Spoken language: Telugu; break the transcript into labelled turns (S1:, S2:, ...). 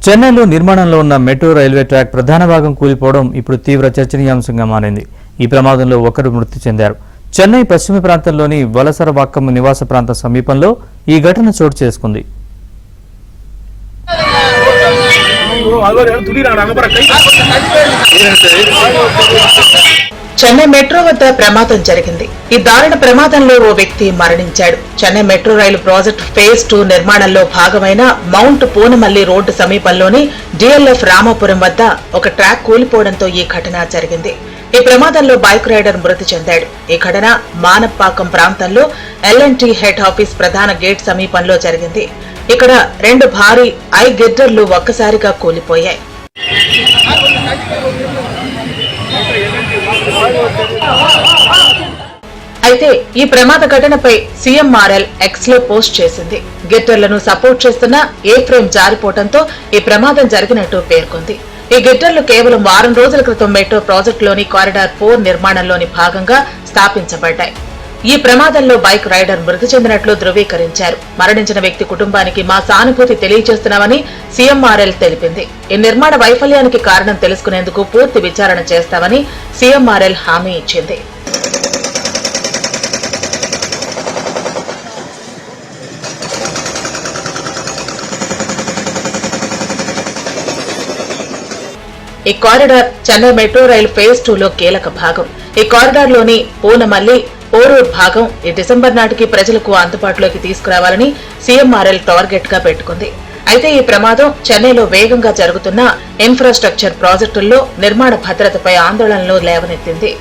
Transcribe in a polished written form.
S1: చెన్నైలో నిర్మాణంలో ఉన్న మెట్రో రైల్వే ట్రాక్ ప్రధాన భాగం కూలిపోవడం ఇప్పుడు తీవ్ర చర్చనీయాంశంగా మారింది. ఈ ప్రమాదంలో ఒకరు మృతి చెందారు. చెన్నై పశ్చిమ ప్రాంతంలోని వలసరవాక్కం నివాస ప్రాంతం సమీపంలో ఈ ఘటన చోటు చేసుకుంది.
S2: చెన్నై మెట్రో వద్ద ప్రమాదం జరిగింది. ఈ దారుణ ప్రమాదంలో ఓ వ్యక్తి మరణించాడు. చెన్నై మెట్రో రైలు ప్రాజెక్టు ఫేజ్ 2 నిర్మాణంలో భాగమైన మౌంట్ పూనమల్లి రోడ్డు సమీపంలోని డిఎల్ఎఫ్ రామాపురం వద్ద ఒక ట్రాక్ కూలిపోవడంతో ఈ ఘటన జరిగింది. ఈ ప్రమాదంలో బైక్ రైడర్ మృతి చెందాడు. ఈ ఘటన మానప్పాకం ప్రాంతంలో ఎల్ఎన్టీ హెడ్ ఆఫీస్ ప్రధాన గేట్ సమీపంలో జరిగింది. ఇక్కడ 2 భారీ గిర్డర్లు ఒక్కసారిగా కూలిపోయాయి. అయితే ఈ ప్రమాద ఘటనపై సీఎంఆర్ఎల్ ఎక్స్ లో పోస్ట్ చేసింది. గిర్డర్లను సపోర్ట్ చేస్తున్న ఏ ఫ్రేమ్ జారిపోవడంతో ఈ ప్రమాదం జరిగినట్టు పేర్కొంది. ఈ గిర్డర్లు కేవలం వారం రోజుల క్రితం మెట్రో ప్రాజెక్టులోని కారిడార్ 4 నిర్మాణంలోని భాగంగా స్థాపించబడ్డాయి. ఈ ప్రమాదంలో బైక్ రైడర్ మృతి చెందినట్లు ధృవీకరించారు. మరణించిన వ్యక్తి కుటుంబానికి మా సానుభూతి తెలియజేస్తున్నామని సీఎంఆర్ఎల్ తెలిపింది. ఈ నిర్మాణ వైఫల్యానికి కారణం తెలుసుకునేందుకు పూర్తి విచారణ చేస్తామని సీఎంఆర్ఎల్ హామీ ఇచ్చింది. ఈ కారిడార్ చెన్నై మెట్రో రైలు ఫేజ్ 2లో కీలక భాగం. ఈ కారిడార్ లోని పూనమల్లి ఓరూర్ భాగం ఈ డిసెంబర్ నాటికి ప్రజలకు అందుబాటులోకి తీసుకురావాలని సీఎంఆర్ఎల్ టార్గెట్ గా పెట్టుకుంది. అయితే ఈ ప్రమాదం చెన్నైలో వేగంగా జరుగుతున్న ఇన్ఫ్రాస్ట్రక్చర్ ప్రాజెక్టుల్లో నిర్మాణ భద్రతపై ఆందోళనలు లేవనెత్తింది.